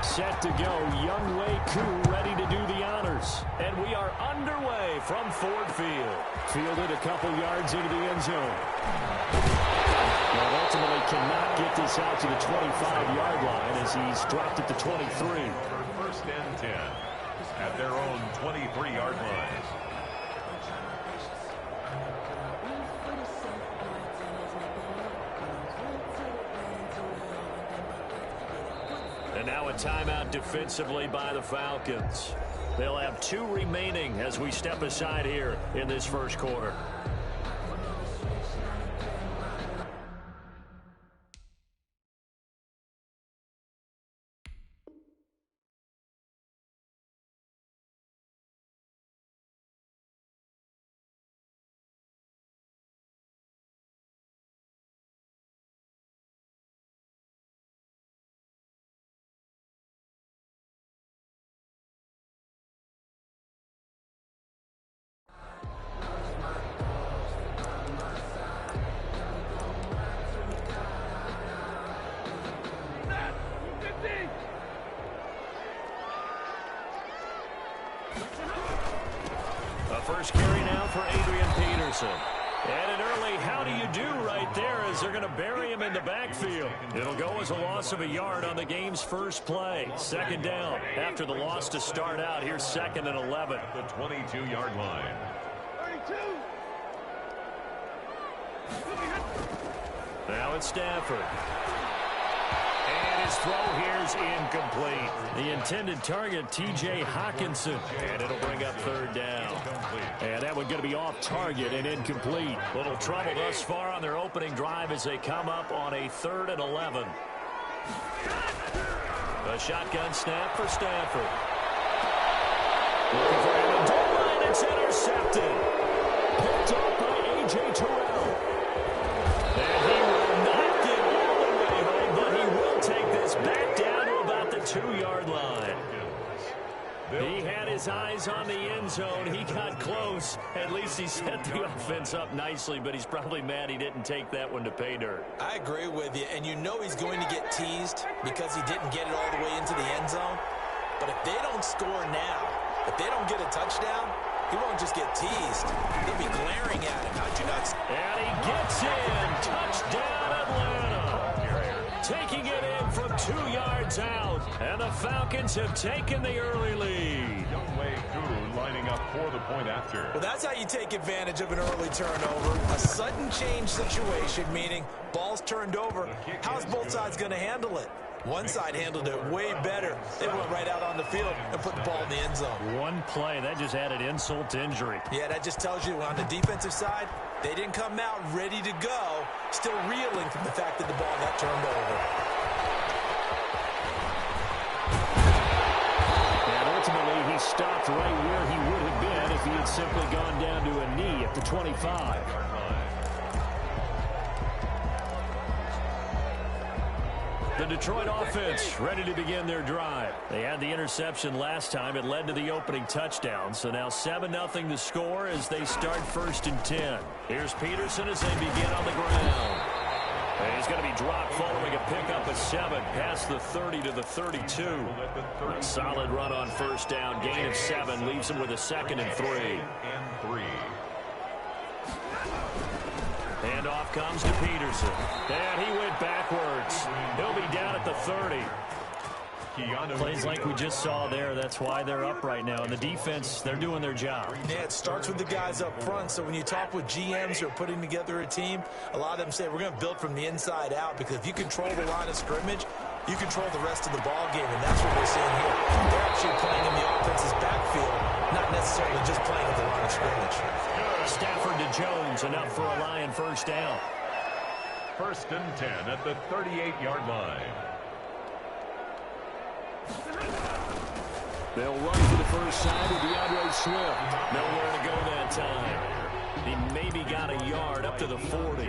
Set to go, Younghoe Koo ready to do the honors. And we are underway from Ford Field. Fielded a couple yards into the end zone. But ultimately cannot get this out to the 25-yard line as he's dropped at the 23. For first and 10 at their own 23-yard line. And now a timeout defensively by the Falcons. They'll have 2 remaining as we step aside here in this first quarter. First carry now for Adrian Peterson. And an early how do you do right there as they're going to bury him in the backfield. It'll go as a loss of a yard on the game's first play. Second down after the loss to start out. Here's 2nd and 11. The 22-yard line. 32. Now it's Stafford. And his throw here's incomplete. The intended target, T.J. Hawkinson. And it'll bring up 3rd down. And that one going to be off target and incomplete. Little trouble thus far on their opening drive as they come up on a 3rd and 11. A shotgun snap for Stafford. Looking for him in goal line. It's intercepted. Picked up by A.J. Terrell. And he will not get all the way home, but he will take this back down to about the 2-yard line. He had his eyes on the end zone. He got close. At least he set the offense up nicely, but he's probably mad he didn't take that one to pay dirt. I agree with you, and you know he's going to get teased because he didn't get it all the way into the end zone. But if they don't score now, if they don't get a touchdown, he won't just get teased. They'll be glaring at him. How'd you not? And he gets in. Touchdown, Atlanta. Taking it in from 2 yards out. And the Falcons have taken the early lead. Younghoe Koo lining up for the point after. Well, that's how you take advantage of an early turnover. A sudden change situation, meaning ball's turned over. How's both sides going to handle it? One side handled it way better. They went right out on the field and put the ball in the end zone. One play, that just added insult to injury. Yeah, that just tells you on the defensive side, they didn't come out ready to go, still reeling from the fact that the ball got turned over. And ultimately, he stopped right where he would have been if he had simply gone down to a knee at the 25. The Detroit offense ready to begin their drive. They had the interception last time. It led to the opening touchdown. So now 7-0 the score as they start 1st and 10. Here's Peterson as they begin on the ground. And he's going to be dropped following a pickup of 7 past the 30 to the 32. A solid run on 1st down. Gain of 7 leaves him with a 2nd and 3. Handoff comes to Peterson. And he went backwards. He'll be down at the 30. Plays like we just saw there. That's why they're up right now. And the defense, they're doing their job. Yeah, it starts with the guys up front. So when you talk with GMs who are putting together a team, a lot of them say we're going to build from the inside out, because if you control the line of scrimmage, you control the rest of the ball game, and that's what we're seeing here. They're actually playing in the offense's backfield, not necessarily just playing at the line of scrimmage. Stafford to Jones, enough for a Lion 1st down. 1st and 10 at the 38-yard line. They'll run for the first side with DeAndre Swift. Nowhere to go that time. He maybe got a yard up to the 40.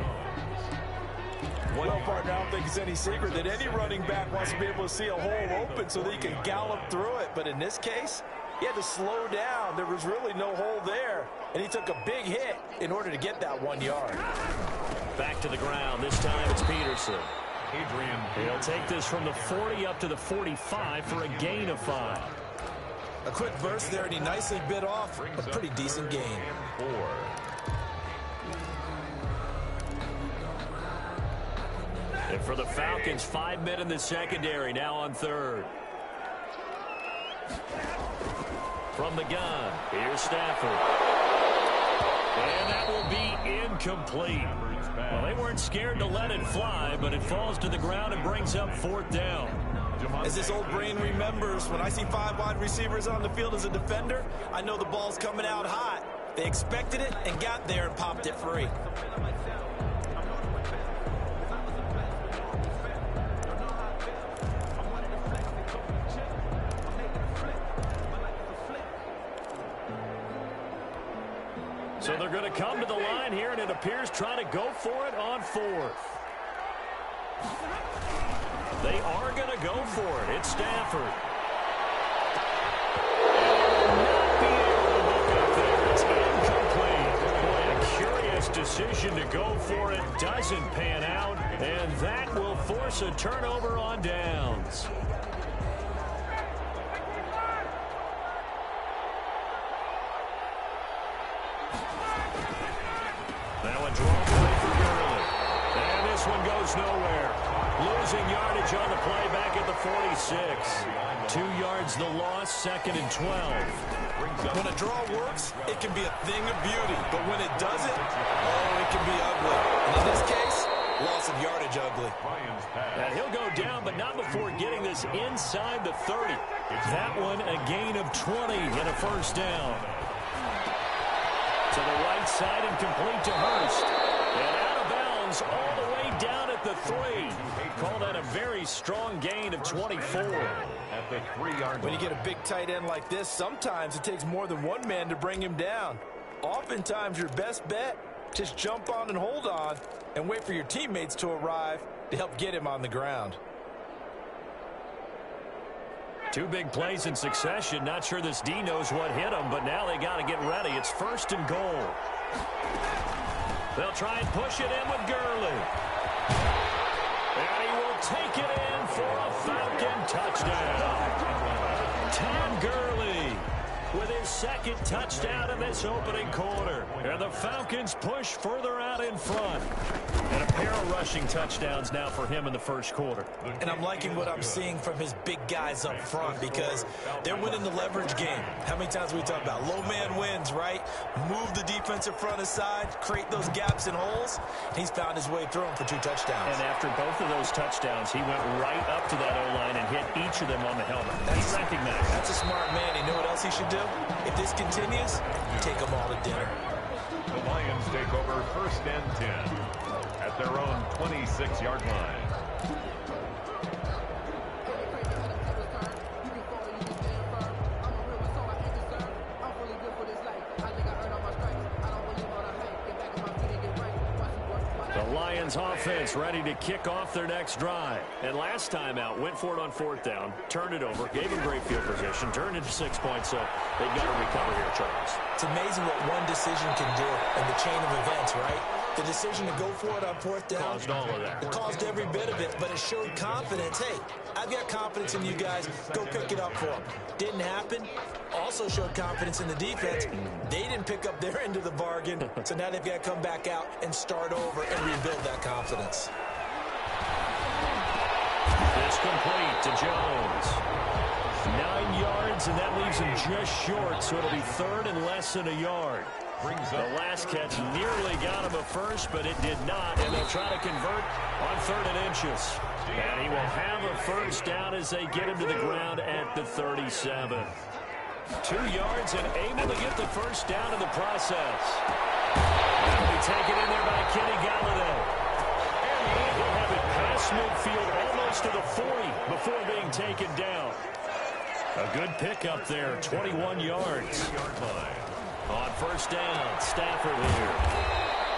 Well, partner, I don't think it's any secret that any running back wants to be able to see a hole open so that he can gallop through it. But in this case, he had to slow down. There was really no hole there, and he took a big hit in order to get that 1 yard. Back to the ground. This time it's Peterson. He'll take this from the 40 up to the 45 for a gain of 5. A quick burst there, and he nicely bit off a pretty decent gain. And for the Falcons, 5 men in the secondary, now on third. From the gun, here's Stafford. And that will be incomplete. Well, they weren't scared to let it fly, but it falls to the ground and brings up 4th down. As this old brain remembers, when I see 5 wide receivers on the field as a defender, I know the ball's coming out hot. They expected it and got there and popped it free. So they're going to come to the line here, and it appears trying to go for it on 4th. They are going to go for it. It's Stafford. Not be able to look up there. It's incomplete. Boy, a curious decision to go for it. Doesn't pan out, and that will force a turnover on downs. Now a draw play for Gurley. And this one goes nowhere. Losing yardage on the play back at the 46. 2 yards the loss, 2nd and 12. When a draw works, it can be a thing of beauty. But when it doesn't, oh, it can be ugly. And in this case, loss of yardage ugly. And he'll go down, but not before getting this inside the 30. That one a gain of 20 and a 1st down. To the right side and complete to Hurst. And out of bounds all the way down at the 3. Call that a very strong gain of 24. At the 3-yard When you get a big tight end like this, sometimes it takes more than one man to bring him down. Oftentimes your best bet, just jump on and hold on and wait for your teammates to arrive to help get him on the ground. 2 big plays in succession. Not sure this D knows what hit him, but now they got to get ready. It's 1st and goal. They'll try and push it in with Gurley. And he will take it in for a Falcon touchdown. Todd Gurley with his 2nd touchdown in this opening quarter. And the Falcons push further out in front. And a pair of rushing touchdowns now for him in the 1st quarter. And I'm liking what I'm seeing from his big guys up front because they're winning the leverage game. How many times we talk about low man wins, right? Move the defensive front aside, create those gaps and holes. He's found his way through them for 2 touchdowns. And after both of those touchdowns, he went right up to that O-line and hit each of them on the helmet. He's recognized. That's a smart man. You know what else he should do? If this continues, take them all to dinner. The Lions take over 1st and 10 at their own 26-yard line. The Lions offense ready to kick off their next drive. And last time out, went for it on 4th down, turned it over, gave him great field position, turned into 6 points, so they've got to recover here, Charles. It's amazing what one decision can do in the chain of events, right? The decision to go for it on 4th down Caused all of that. It caused every bit of it, but it showed confidence. Hey, I've got confidence in you guys. Go pick it up for them. Didn't happen. Also showed confidence in the defense. They didn't pick up their end of the bargain, so now they've got to come back out and start over and rebuild that confidence. It's complete to Jones. 9 yards, and that leaves him just short, so it'll be 3rd and less than a yard. The last catch nearly got him a 1st, but it did not, and they'll try to convert on 3rd and inches. And he will have a 1st down as they get him to the ground at the 37. 2 yards and able to get the 1st down in the process. That'll be taken in there by Kenny Galladay. And he'll have it past midfield almost to the 40 before being taken down. A good pickup there, 21 yards. On 1st down, Stafford here.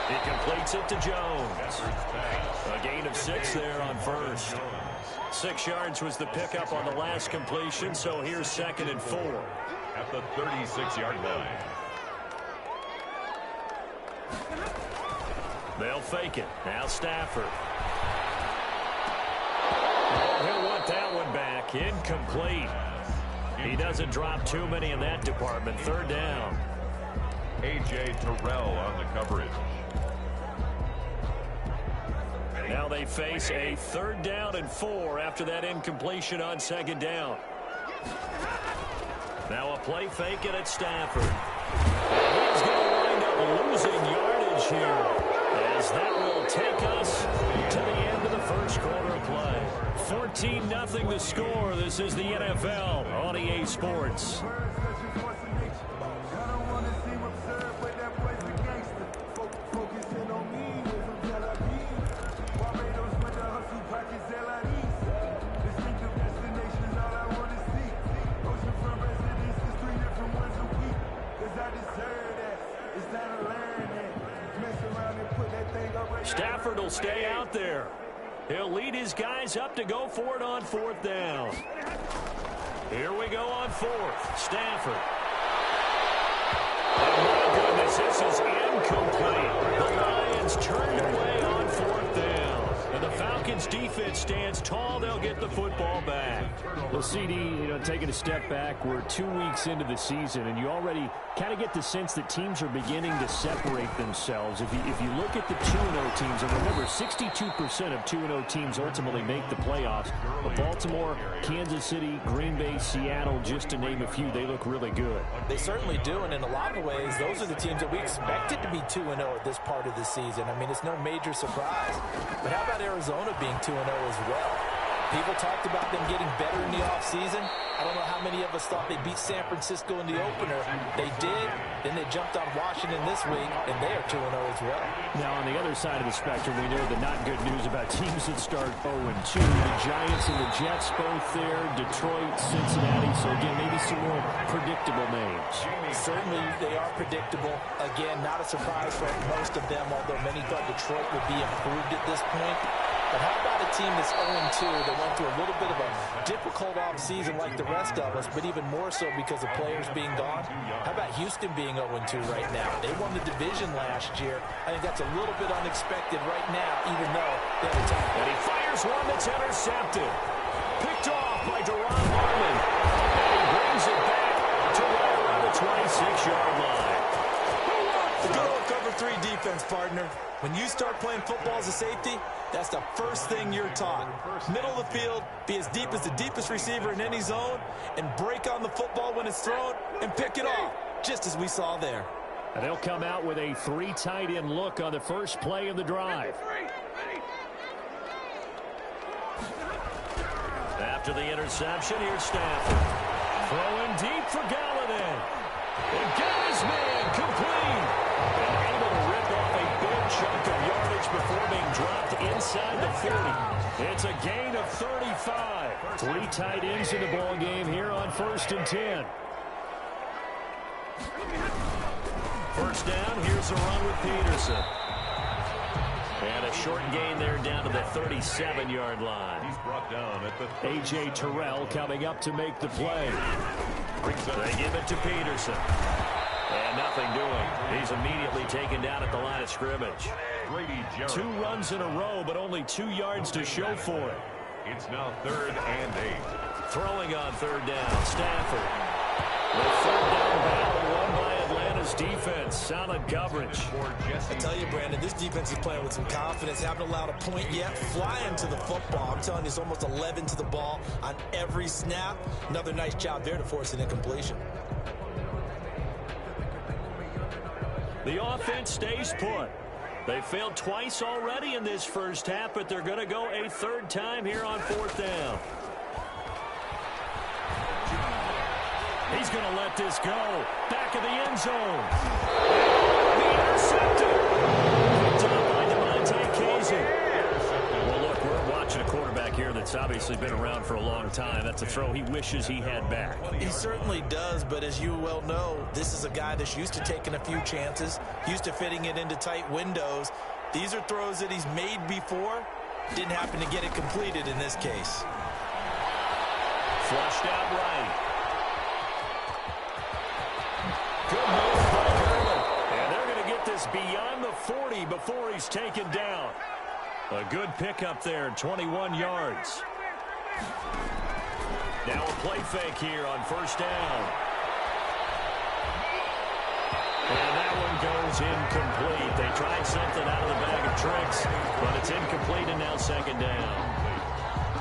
He completes it to Jones. A gain of 6 there on 1st. 6 yards was the pickup on the last completion, so here's 2nd and 4. At the 36-yard line. They'll fake it. Now Stafford. Incomplete. He doesn't drop too many in that department. Third down. A.J. Terrell on the coverage. Now they face a 3rd down and 4 after that incompletion on 2nd down. Now a play fake it at Stafford. And he's going to wind up losing yardage here, as that will take us to the end of the first quarter of play. 14-0 the score. This is the NFL on EA Sports. Stafford will stay out there. He'll lead his guys up to go for it on 4th down. Here we go on 4th. Stafford. Oh, my goodness, this is incomplete. The Lions turned away on 4th down. And the Falcons' defense stands tall. They'll get the football back. Well, CD, taking a step back, we're 2 weeks into the season, and you already kind of get the sense that teams are beginning to separate themselves. If you look at the 2-0 teams, and remember, 62% of 2-0 teams ultimately make the playoffs. But Baltimore, Kansas City, Green Bay, Seattle, just to name a few, they look really good. They certainly do, and in a lot of ways, those are the teams that we expected to be 2-0 at this part of the season. I mean, it's no major surprise. But how about Arizona being 2-0 as well? People talked about them getting better in the offseason. I don't know how many of us thought they'd beat San Francisco in the opener. They did. Then they jumped on Washington this week, and they are 2-0 as well. Now, on the other side of the spectrum, we know the not good news about teams that start 0-2. The Giants and the Jets both there. Detroit, Cincinnati. So, again, maybe some more predictable names. Certainly, they are predictable. Again, not a surprise for most of them, although many thought Detroit would be improved at this point. But how about a team that's 0-2 that went through a little bit of a difficult offseason like the rest of us, but even more so because of players being gone? How about Houston being 0-2 right now? They won the division last year. I think that's a little bit unexpected right now, even though they have a time. And he fires one that's intercepted. Picked off by Duron Harmon. And he brings it back to right around the 26-yard line. The good old cover 3 defense, partner. When you start playing football as a safety, that's the first thing you're taught. Middle of the field, be as deep as the deepest receiver in any zone, and break on the football when it's thrown, and pick it off, just as we saw there. And they'll come out with a 3 tight end look on the first play of the drive. After the interception, here's Stafford. Throwing deep for Galladay. And got his man complete. And able to rip off a big chunk of yardage before being dropped inside the 40. It's a gain of 35. 3 tight ends in the ball game here on 1st and 10. First down, here's a run with Peterson. And a short gain there down to the 37-yard line. He's brought down at the A.J. Terrell coming up to make the play. They give it to Peterson. And nothing doing. He's immediately taken down at the line of scrimmage. 2 runs in a row, but only 2 yards to show for it. It's now 3rd and 8. Throwing on 3rd down, Stafford. The 3rd down battle won by Atlanta's defense. Solid coverage. I tell you, Brandon, this defense is playing with some confidence. Haven't allowed a point yet. Flying to the football. I'm telling you, it's almost 11 to the ball on every snap. Another nice job there to force an incompletion. The offense stays put. They failed twice already in this first half, but they're going to go a 3rd time here on 4th down. He's going to let this go. Back of the end zone. The intercepted. Picked up by Devontae Casey. Well, look, we're watching a quarterback here that's obviously been around for a long time. That's a throw he wishes he had back. He certainly does, but as you well know, this is a guy that's used to taking a few chances, used to fitting it into tight windows. These are throws that he's made before. Didn't happen to get it completed in this case. Flushed out right. Good move by Gurley. And they're going to get this beyond the 40 before he's taken down. A good pickup there, 21 yards. Now a play fake here on first down. And that one goes incomplete. They tried something out of the bag of tricks, but it's incomplete and now second down.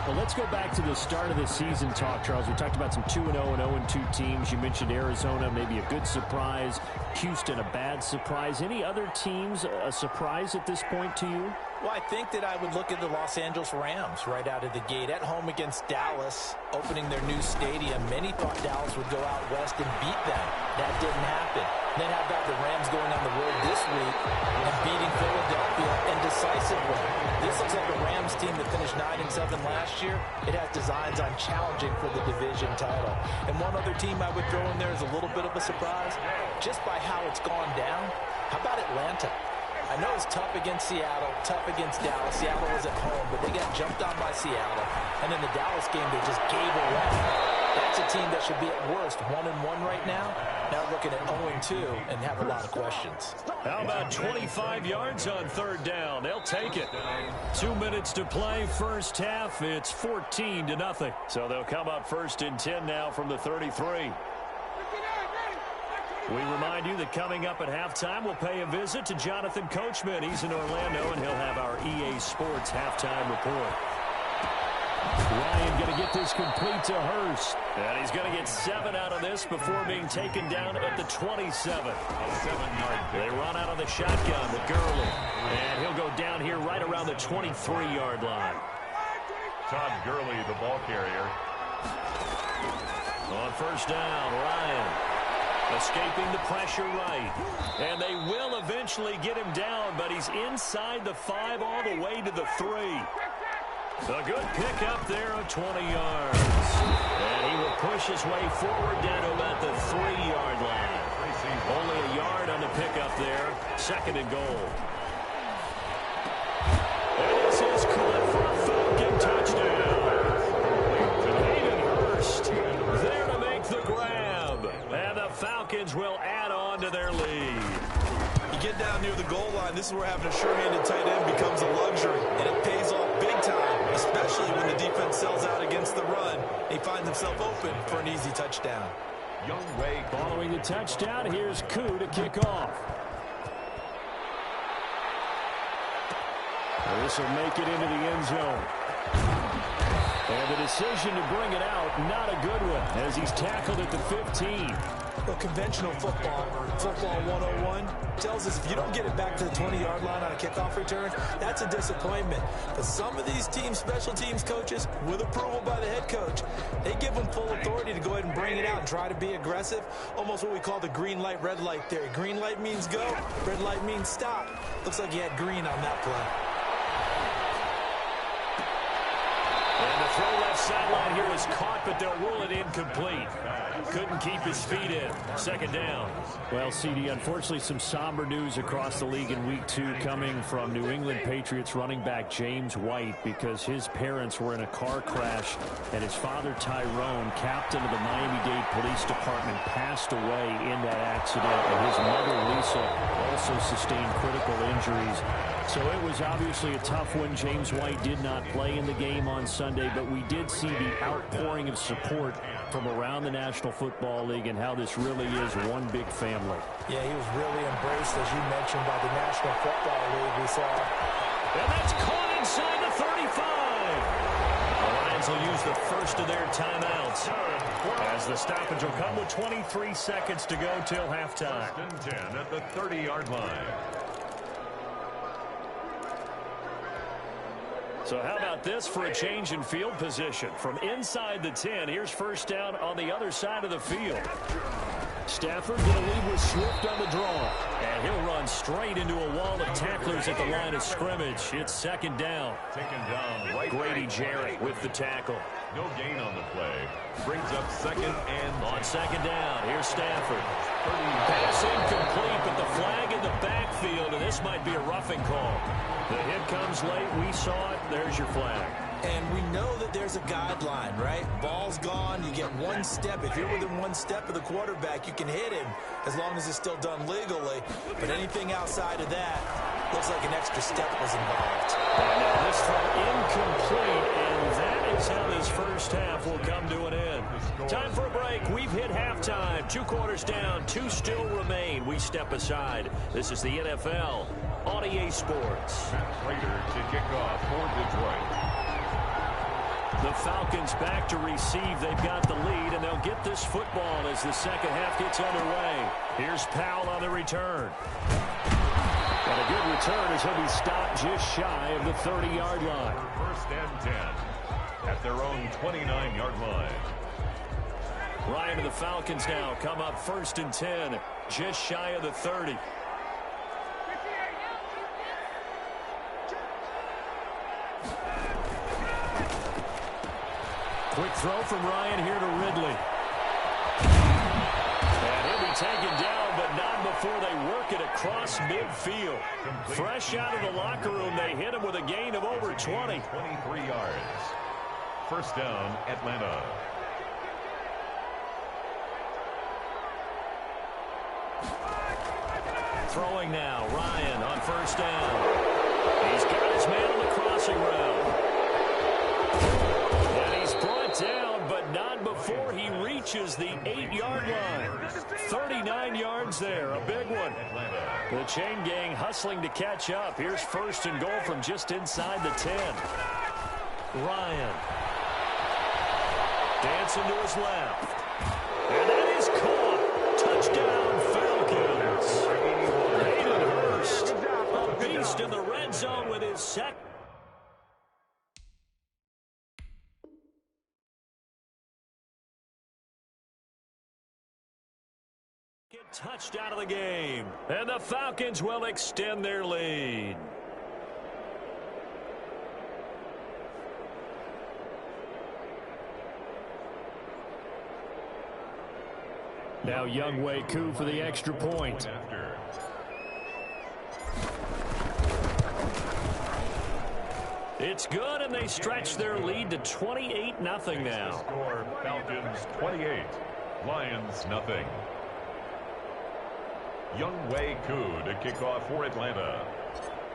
Well, let's go back to the start of the season talk, Charles. We talked about some 2-0 and 0-2 teams. You mentioned Arizona, maybe a good surprise. Houston, a bad surprise. Any other teams a surprise at this point to you? Well, I think that I would look at the Los Angeles Rams right out of the gate. At home against Dallas, opening their new stadium. Many thought Dallas would go out west and beat them. That didn't happen. Then how about the Rams going on the road this week and beating Philadelphia and decisively? This looks like a Rams team that finished 9-7 last year. It has designs on challenging for the division title. And one other team I would throw in there is a little bit of a surprise. Just by how it's gone down, how about Atlanta? I know it's tough against Seattle, tough against Dallas. Seattle was at home, but they got jumped on by Seattle. And in the Dallas game, they just gave away. That's a team that should be at worst 1-1 right now. Now looking at 0-2 and have a lot of questions. How about 25 yards on third down? They'll take it. 2 minutes to play, first half. It's 14-0. So they'll come up first and 10 now from the 33. We remind you that coming up at halftime, we'll pay a visit to Jonathan Coachman. He's in Orlando, and he'll have our EA Sports halftime report. Ryan going to get this complete to Hurst. And he's going to get 7 out of this before being taken down at the 27. 7-yard. They run out of the shotgun with Gurley. And he'll go down here right around the 23-yard line. Todd Gurley, the ball carrier. On first down, Ryan escaping the pressure right. And they will eventually get him down, but he's inside the 5 all the way to the 3. A good pick up there of 20 yards. And he will push his way forward down to about the 3-yard line. Only a yard on the pickup there. Second and goal. And this is caught for a Falcon touchdown. Hayden Hurst there to make the grab. And the Falcons will add on to their lead. You get down near the goal line, this is where having a sure-handed tight end becomes a luxury. And it pays off big time, especially when the defense sells out against the run. He finds himself open for an easy touchdown. Young Ray following the touchdown. Here's Koo to kick off. Well, this will make it into the end zone. And the decision to bring it out, not a good one, as he's tackled at the 15. Well, conventional football 101, tells us if you don't get it back to the 20-yard line on a kickoff return, that's a disappointment. But some of these teams, special teams coaches, with approval by the head coach, they give them full authority to go ahead and bring it out and try to be aggressive. Almost what we call the green light, red light theory. Green light means go, red light means stop. Looks like he had green on that play. And the throw left sideline here was caught, but they'll rule it incomplete. Couldn't keep his feet in. Second down. Well, CD, unfortunately, some somber news across the league in Week 2 coming from New England Patriots running back James White, because his parents were in a car crash, and his father, Tyrone, captain of the Miami-Dade Police Department, passed away in that accident, and his mother, Lisa, also sustained critical injuries. So it was obviously a tough one. James White did not play in the game on Sunday, but we did see the outpouring of support from around the National Football League and how this really is one big family. Yeah, he was really embraced, as you mentioned, by the National Football League. We saw. And that's caught inside the 35. The Lions will use the first of their timeouts, as the stoppage will come with 23 seconds to go till halftime. First and 10 at the 30-yard line. So how about this for a change in field position? From inside the 10, here's first down on the other side of the field. Stafford going to lead with Swift on the draw. And he'll run straight into a wall of tacklers at the line of scrimmage. It's second down. Taken down right. Grady Jarrett with the tackle. No gain on the play. Brings up second and on second down. Here's Stafford. Pass incomplete, but the flag in the backfield, and this might be a roughing call. The hit comes late. We saw it. There's your flag. And we know that there's a guideline, right? Ball's gone. You get one step. If you're within one step of the quarterback, you can hit him as long as it's still done legally. But anything outside of that, looks like an extra step was involved. And now this throw incomplete, and that is how this first half will come to an end. Time for a break. We've hit halftime. 2 quarters down. 2 still remain. We step aside. This is the NFL on EA Sports. Later to kick off for Detroit. The Falcons back to receive. They've got the lead, and they'll get this football as the second half gets underway. Here's Powell on the return. And a good return as he'll be stopped just shy of the 30-yard line. First and 10 at their own 29-yard line. Ryan and the Falcons now come up first and 10, just shy of the 30. Quick throw from Ryan here to Ridley. And he'll be taken down, but not before they work it across midfield. Fresh out of the locker room, they hit him with a gain of over 20. 23 yards. First down, Atlanta. Throwing now, Ryan on first down. He's got his man on the crossing route. And he's brought down, but not before he reaches the 8-yard line. 39 yards there, a big one. The chain gang hustling to catch up. Here's first and goal from just inside the 10. Ryan. Dancing to his left. And that is caught. Touchdown, Falcons. Hayden Hurst, a beast in the red zone with his second. Touched out of the game, and the Falcons will extend their lead. Now Younghoe Koo for the extra point. It's good, and they stretch their lead to 28-0 now. Score Falcons 28, Lions nothing. Younghoe Koo to kick off for Atlanta.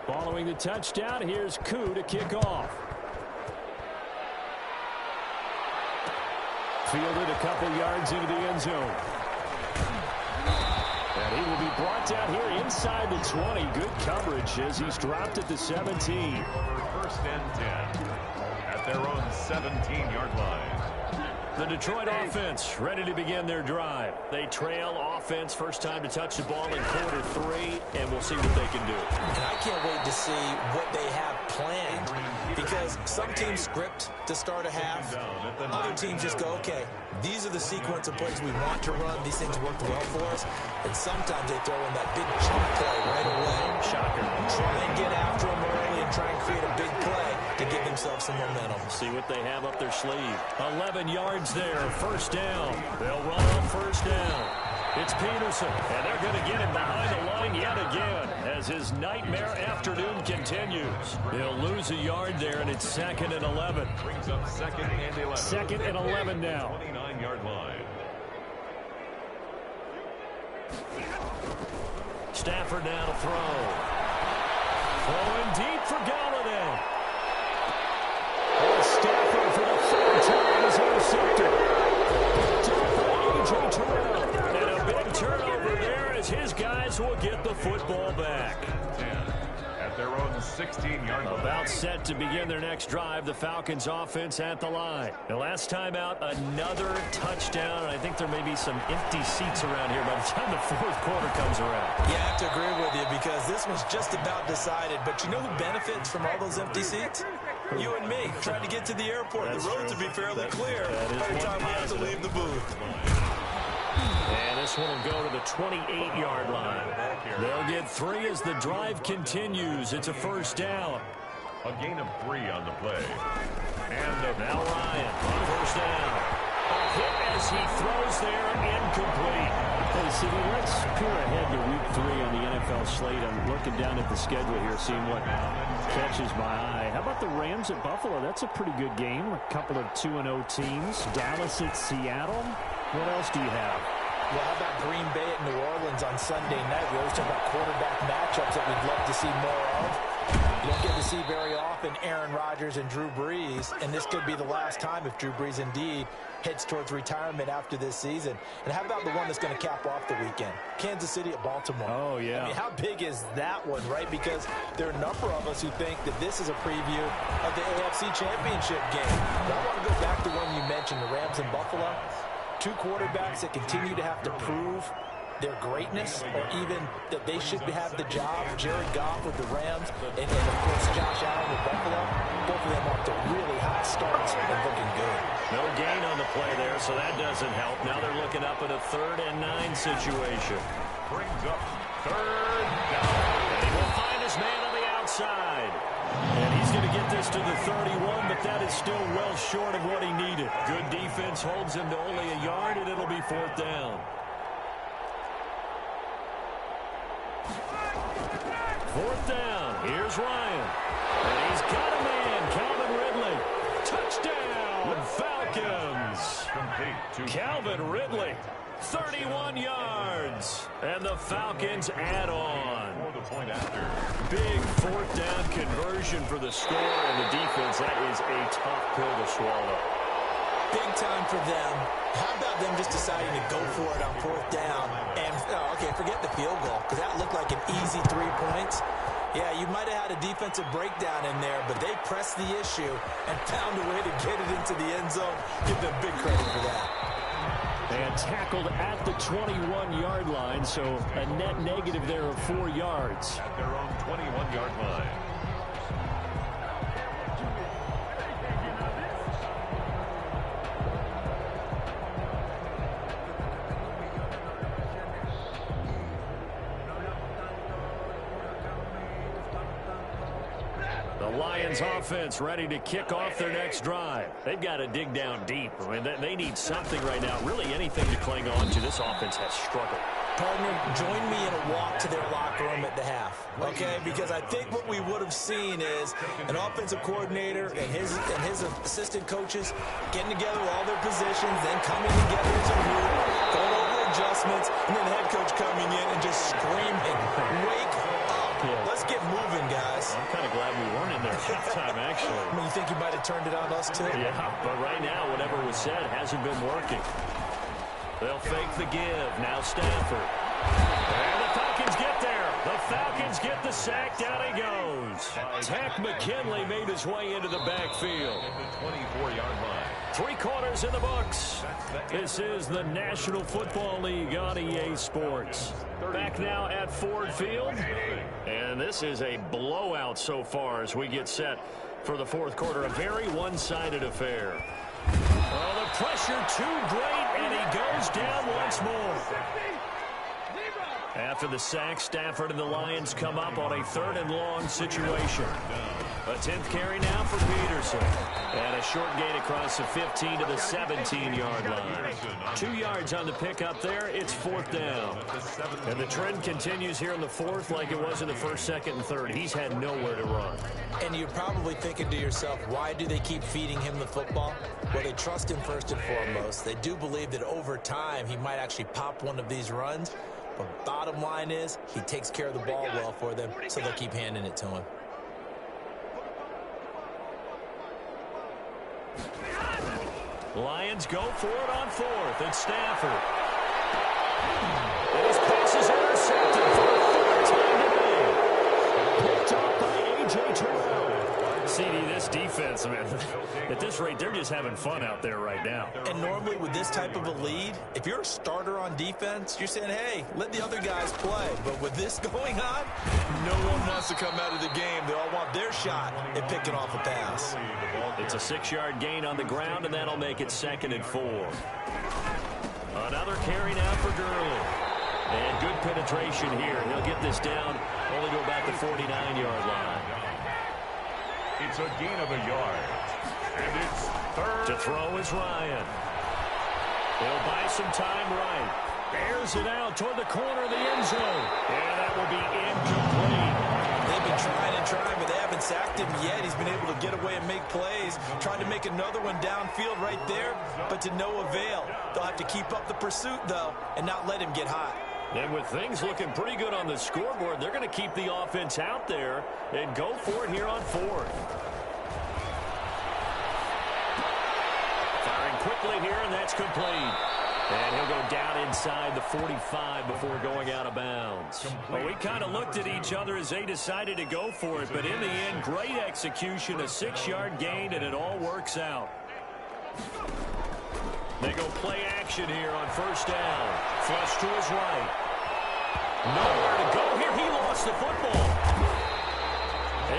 Following the touchdown, here's Koo to kick off. Fielded a couple yards into the end zone. And he will be brought down here inside the 20. Good coverage as he's dropped at the 17. First and 10 at their own 17-yard line. The Detroit offense ready to begin their drive. They trail offense, first time to touch the ball in quarter 3, and we'll see what they can do. And I can't wait to see what they have planned, because some teams script to start a half. Other teams just go, okay, these are the sequence of plays we want to run. These things worked well for us. And sometimes they throw in that big chunk play right away. Shocker. Try and get after them early and try and create a big play to give themselves some momentum. See what they have up their sleeve. 11 yards there, first down. They'll run on first down. It's Peterson, and they're going to get him behind the line yet again as his nightmare afternoon continues. They'll lose a yard there, and it's 2nd and 11. Brings up 2nd and 11. 2nd and 11 now. 29-yard line. Stafford now to throw. Throwing deep for Galladay. And Stafford for the 3rd time is intercepted. A.J. Terrell. And a big turnover there as his guys will get the football back. 10 at their own 16-yard line. About set to begin their next drive. The Falcons offense at the line. The last time out, another touchdown. And I think there may be some empty seats around here by the time the 4th quarter comes around. Yeah, I have to agree with you, because this was just about decided. But you know who benefits from all those empty seats? You and me, trying to get to the airport. That's the roads true. would be fairly clear That by is the time one we have to positive. leave the booth. And this one will go to the 28-yard line. They'll get 3 as the drive continues. It's a first down. A gain of 3 on the play. And Now Ryan on first down. A hit as he throws there, incomplete. Hey, City, let's peer ahead to week 3 on the NFL slate. I'm looking down at the schedule here, seeing what catches my eye. How about the Rams at Buffalo? That's a pretty good game. A couple of 2-0 teams. Dallas at Seattle. What else do you have? Well, how about Green Bay at New Orleans on Sunday night? We always talk about quarterback matchups that we'd love to see more of. You don't get to see very often Aaron Rodgers and Drew Brees, and this could be the last time if Drew Brees indeed heads towards retirement after this season. And how about the one that's going to cap off the weekend? Kansas City at Baltimore. Oh, yeah. I mean, how big is that one, right? Because there are a number of us who think that this is a preview of the AFC Championship game. But I want to go back to one you mentioned, the Rams and Buffalo. Two quarterbacks that continue to have to prove their greatness, or even that they should have the job. Jared Goff with the Rams, and of course Josh Allen with Buffalo. Both of them off to really hot starts and looking good. No gain on the play there, so that doesn't help. Now they're looking up at a 3rd and 9 situation. Brings up 3rd down. And he will find his man on the outside. And he's going to get this to the 31, but that is still well short of what he needed. Good defense holds him to only a yard, and it'll be 4th down. 4th down. Here's Ryan. And he's got a man, Calvin Ridley. Touchdown, Falcons. Calvin Ridley, 31 yards. And the Falcons add on. Big 4th down conversion for the score, and the defense, that is a tough pill to swallow. Big time for them. How about them just deciding to go for it on 4th down? And, okay, forget the field goal, because that looked like an easy 3 points. Yeah, you might have had a defensive breakdown in there, but they pressed the issue and found a way to get it into the end zone. Give them big credit for that. And tackled at the 21-yard line, so a net negative there of 4 yards. At their own 21-yard line. Lions offense ready to kick off their next drive. They've got to dig down deep. I mean, they need something right now, really anything to cling on to. This offense has struggled. Partner, join me in a walk to their locker room at the half, okay? Because I think what we would have seen is an offensive coordinator and his assistant coaches getting together all their positions, then coming together as a group, going over adjustments, and then the head coach coming in and just screaming, wake up. Let's get moving, guys. I'm kind of glad we weren't in there at halftime, actually. I mean, you think you might have turned it on us, too? Yeah, but right now, whatever was said hasn't been working. They'll fake the give. Now Stafford. And the Falcons get there. The Falcons get the sack. Down he goes. Takk McKinley made his way into the backfield. 24-yard line. 3 quarters in the books. This is the National Football League on EA Sports. Back now at Ford Field. And this is a blowout so far as we get set for the 4th quarter. A very one-sided affair. Oh, the pressure too great, and he goes down once more. After the sack, Stafford and the Lions come up on a 3rd and long situation. A 10th carry now for Peterson. And a short gain across the 15 to the 17-yard line. 2 yards on the pickup there. It's 4th down. And the trend continues here in the 4th like it was in the 1st, 2nd, and 3rd. He's had nowhere to run. And you're probably thinking to yourself, why do they keep feeding him the football? Well, they trust him first and foremost. They do believe that over time he might actually pop one of these runs. But bottom line is, he takes care of the ball well for them, so they'll keep handing it to him. Lions go for it on 4th. It's Stafford. And his pass is intercepted for the 3rd time today. Picked up by A.J. Terrell. CD, this defense, man, at this rate, they're just having fun out there right now. And normally with this type of a lead, if you're a starter on defense, you're saying, hey, let the other guys play. But with this going on, no one wants to come out of the game. They all want their shot at picking off a pass. It's a 6-yard gain on the ground, and that'll make it 2nd and 4. Another carry now for Gurley. And good penetration here. He'll get this down only to about the 49-yard line. It's a gain of a yard. And it's 3rd. To throw is Ryan. He'll buy some time right. Bears it out toward the corner of the end zone. And that will be incomplete. They've been trying and trying, but they haven't sacked him yet. He's been able to get away and make plays. Trying to make another one downfield right there, but to no avail. They'll have to keep up the pursuit, though, and not let him get hot. And with things looking pretty good on the scoreboard, they're going to keep the offense out there and go for it here on fourth. Firing quickly here, and that's complete. And he'll go down inside the 45 before going out of bounds. Well, we kind of looked at each other as they decided to go for it, but in the end, great execution, a 6-yard gain, and it all works out. They go play action here on first down. Flush to his right. Nowhere to go here. He lost the football.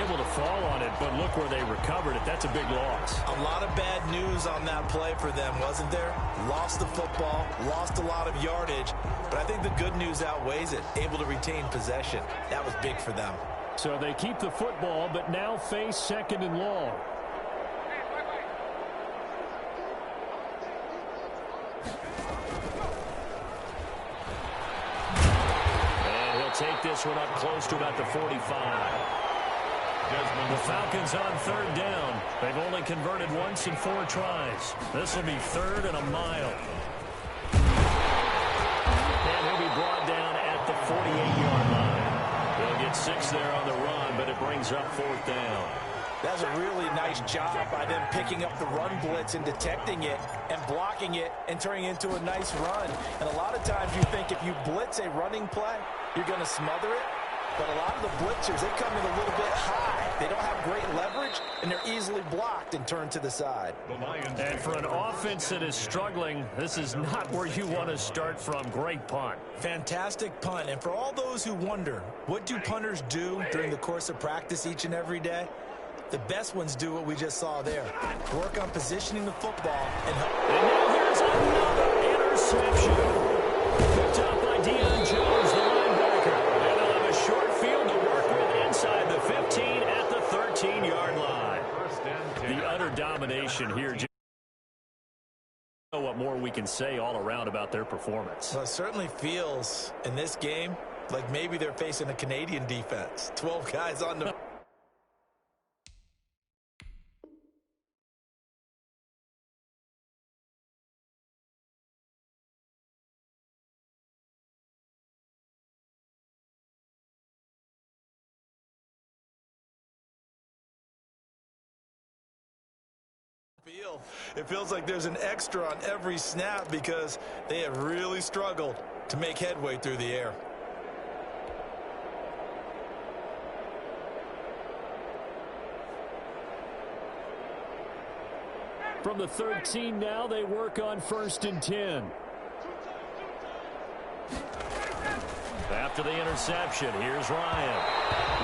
Able to fall on it, but look where they recovered it. That's a big loss. A lot of bad news on that play for them, wasn't there? Lost the football, lost a lot of yardage, but I think the good news outweighs it. Able to retain possession. That was big for them. So they keep the football, but now face second and long. And he'll take this one up close to about the 45. The Falcons on third down. They've only converted once in 4 tries. This will be third and a mile. And he'll be brought down at the 48-yard line. They'll get 6 there on the run, but it brings up fourth down. That's a really nice job by them picking up the run blitz and detecting it and blocking it and turning it into a nice run. And a lot of times you think if you blitz a running play, you're going to smother it. But a lot of the blitzers, they come in a little bit high. They don't have great leverage, and they're easily blocked and turned to the side. And for an offense that is struggling, this is not where you want to start from. Great punt. Fantastic punt. And for all those who wonder, what do punters do during the course of practice each and every day? The best ones do what we just saw there. Work on positioning the football and help. And now here's another interception. Picked up by Deion Jones, the linebacker. And they'll have a short field to work with inside the 15 at the 13-yard line. The utter domination here. What more we can say all around about their performance. Well, it certainly feels in this game like maybe they're facing a Canadian defense. 12 guys on the... It feels like there's an extra on every snap because they have really struggled to make headway through the air. From the 13 now, they work on 1st and 10. After the interception, here's Ryan.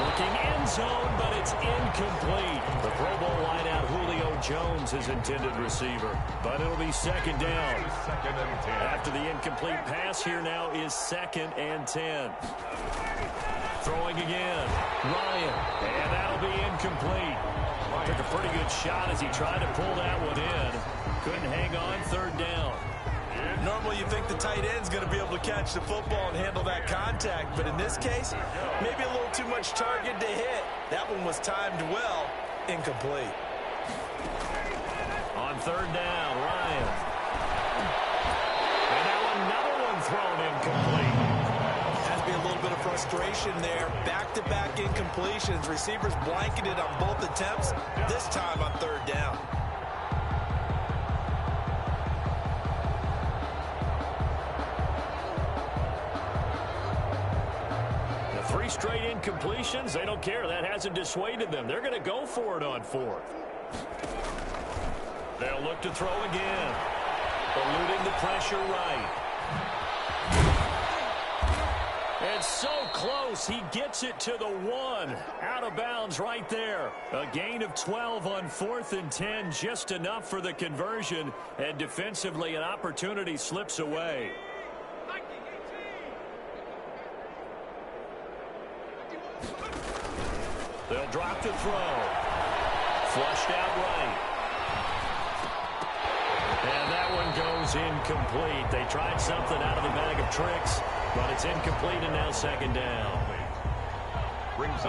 Looking end zone, but it's incomplete. The Pro Bowl wideout Julio Jones is intended receiver, but it'll be second down. After the incomplete pass, here now is 2nd and 10. Throwing again, Ryan, and that'll be incomplete. Took a pretty good shot as he tried to pull that one in. Couldn't hang on, 3rd down. Normally you think the tight end's going to be able to catch the football and handle that contact, but in this case, maybe a little too much target to hit. That one was timed well, incomplete. On 3rd down, Ryan. And now another one thrown incomplete. Has to be a little bit of frustration there. Back-to-back incompletions. Receivers blanketed on both attempts, this time on 3rd down. Straight incompletions, they don't care. That hasn't dissuaded them. They're going to go for it on 4th. They'll look to throw again. Eluding the pressure right. And so close, he gets it to the 1. Out of bounds right there. A gain of 12 on 4th and 10, just enough for the conversion. And defensively, an opportunity slips away. They'll drop the throw. Flushed out right. And that one goes incomplete. They tried something out of the bag of tricks, but it's incomplete and now 2nd down.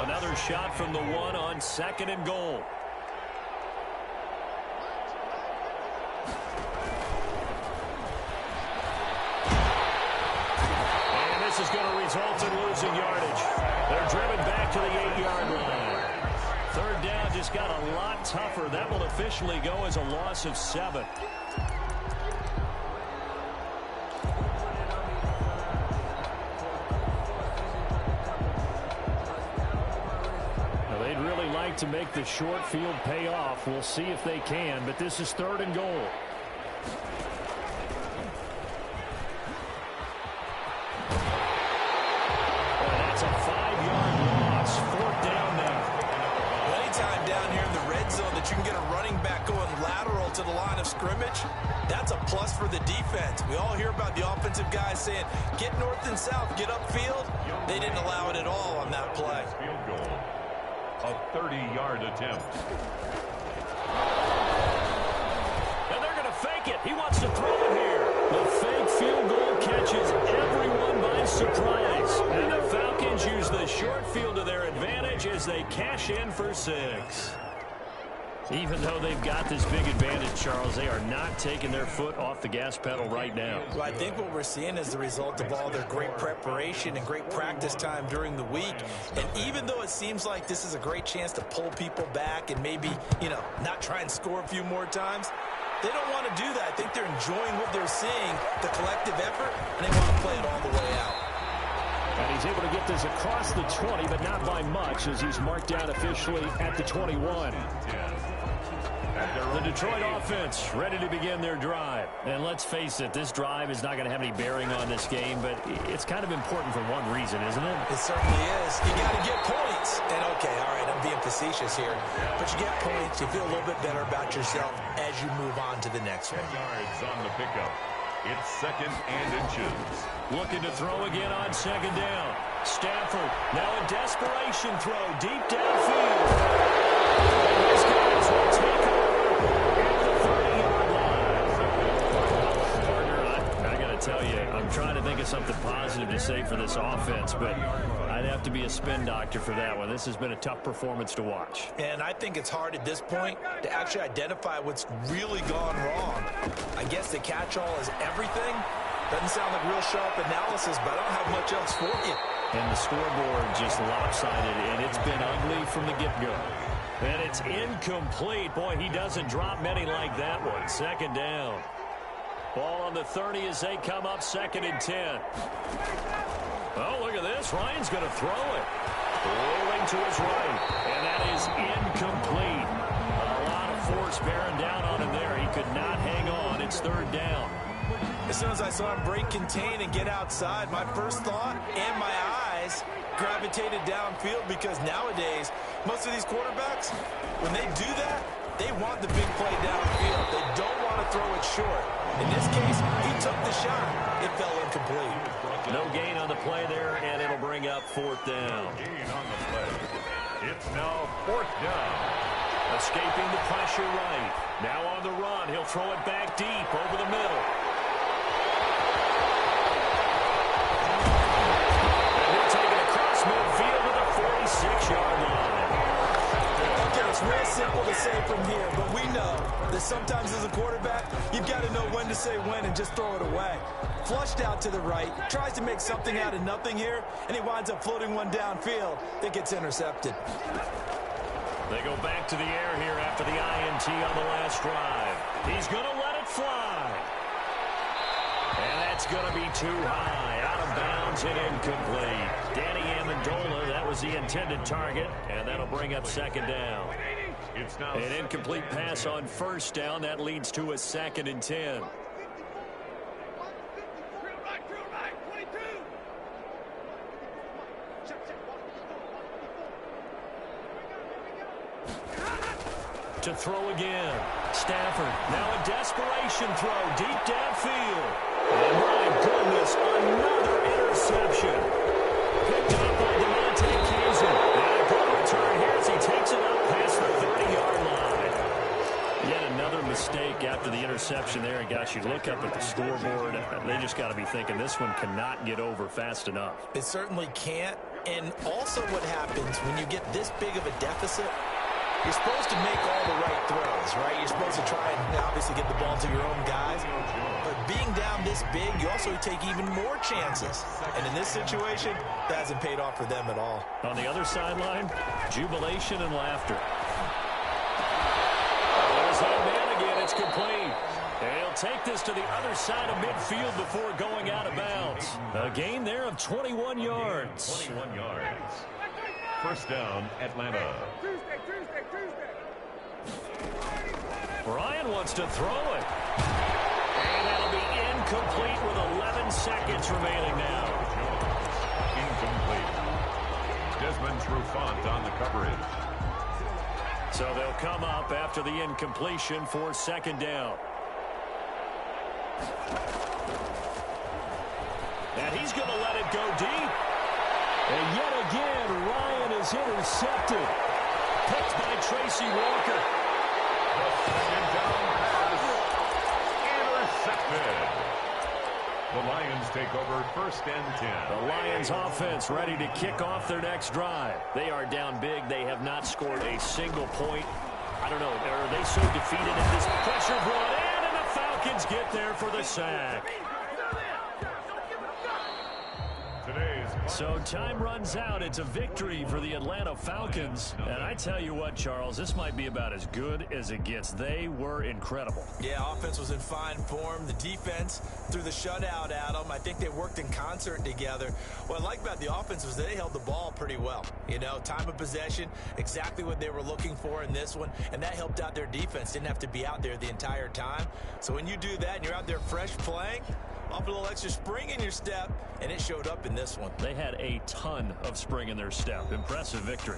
Another shot from the 1 on 2nd and goal. And this is going to result in losing yardage. They're driven back to the 8-yard line. Third down just got a lot tougher. That will officially go as a loss of 7. They'd really like to make the short field pay off. We'll see if they can, but this is 3rd and goal. That's a 5-yard loss. 4th down now. Anytime down here in the red zone that you can get a running back going lateral to the line of scrimmage, that's a plus for the defense. We all hear about the offensive guys saying, get north and south, get upfield. They didn't allow it at all on that play. Field goal. A 30-yard attempt. And they're going to fake it. He wants to throw it here. The fake field goal catches everyone by surprise. And the Falcons use the short field to their advantage as they cash in for 6. Even though they've got this big advantage, Charles, they are not taking their foot off the gas pedal right now. Well, I think what we're seeing is the result of all their great preparation and great practice time during the week. And even though it seems like this is a great chance to pull people back and maybe, not try and score a few more times, they don't want to do that. I think they're enjoying what they're seeing, the collective effort, and they want to play it all the way out. And he's able to get this across the 20, but not by much, as he's marked down officially at the 21. The Detroit offense ready to begin their drive. And let's face it, this drive is not going to have any bearing on this game, but it's kind of important for one reason, isn't it? It certainly is. You got to get points. And, okay, all right, I'm being facetious here. But you get points, you feel a little bit better about yourself as you move on to the next one. Yards on the pickup. It's 2nd and inches. Looking to throw again on 2nd down. Stafford, now a desperation throw deep downfield. And these guys will take over at the 30-yard line. Partner, I got to tell you, I'm trying to think of something positive to say for this offense, but I'd have to be a spin doctor for that one. This has been a tough performance to watch. And I think it's hard at this point to actually identify what's really gone wrong. I guess the catch-all is everything. Doesn't sound like real sharp analysis, but I don't have much else for you. And the scoreboard just lopsided, and it's been ugly from the get-go. And it's incomplete. Boy, he doesn't drop many like that one. 2nd down. Ball on the 30 as they come up 2nd and 10. Oh, look at this. Ryan's going to throw it. Rolling to his right. And that is incomplete. A lot of force bearing down on him there. He could not hang on. It's 3rd down. As soon as I saw him break contain and get outside, my first thought and my eyes gravitated downfield, because nowadays, most of these quarterbacks, when they do that, they want the big play downfield. They don't want to throw it short. In this case, he took the shot. It fell incomplete. No gain on the play there, and it'll bring up 4th down. Gain on the play. It's now 4th down. Escaping the pressure right. Now on the run. He'll throw it back deep over the middle. And he'll take it across midfield to the 46-yard line. Okay, it's real simple to say from here, but we know that sometimes as a quarterback, you've got to know when to say when and just throw it away. Flushed out to the right, tries to make something out of nothing here, and he winds up floating one downfield that gets intercepted. They go back to the air here after the INT on the last drive. He's going to let it fly. And that's going to be too high. Out of bounds and incomplete. Danny Amendola, that was the intended target, and that'll bring up 2nd down. It's now An incomplete pass on 1st down. That leads to a 2nd and 10. To throw again. Stafford, now a desperation throw deep downfield. And my goodness, another interception. Picked up by Demonte Kazin. And a good return here as he takes it up past the 30-yard line. Yet another mistake after the interception there. And gosh, you look up at the scoreboard, they just got to be thinking this one cannot get over fast enough. It certainly can't. And also what happens when you get this big of a deficit, you're supposed to make all the right throws, right? You're supposed to try and obviously get the ball to your own guys. But being down this big, you also take even more chances. And in this situation, that hasn't paid off for them at all. On the other sideline, jubilation and laughter. There's that man again. It's complete. And he'll take this to the other side of midfield before going out of bounds. A gain there of 21 yards. 21 yards. First down, Atlanta. Ryan wants to throw it. And that'll be incomplete with 11 seconds remaining now. Incomplete. Desmond Trufant on the coverage. So they'll come up after the incompletion for second down. And he's going to let it go deep. And yet again, Ryan is intercepted. Picked by Tracy Walker. The second down pass. Intercepted. The Lions take over first and 10. The Lions offense ready to kick off their next drive. They are down big. They have not scored a single point. I don't know, are they so defeated at this pressure brought in, and the Falcons get there for the sack. So time runs out. It's a victory for the Atlanta Falcons. And I tell you what, Charles, this might be about as good as it gets. They were incredible. Yeah, offense was in fine form. The defense threw the shutout at them. I think they worked in concert together. What I like about the offense was they held the ball pretty well. You know, time of possession, exactly what they were looking for in this one. And that helped out their defense. Didn't have to be out there the entire time. So when you do that and you're out there fresh playing, off a little extra spring in your step, and it showed up in this one. They had a ton of spring in their step. Impressive victory.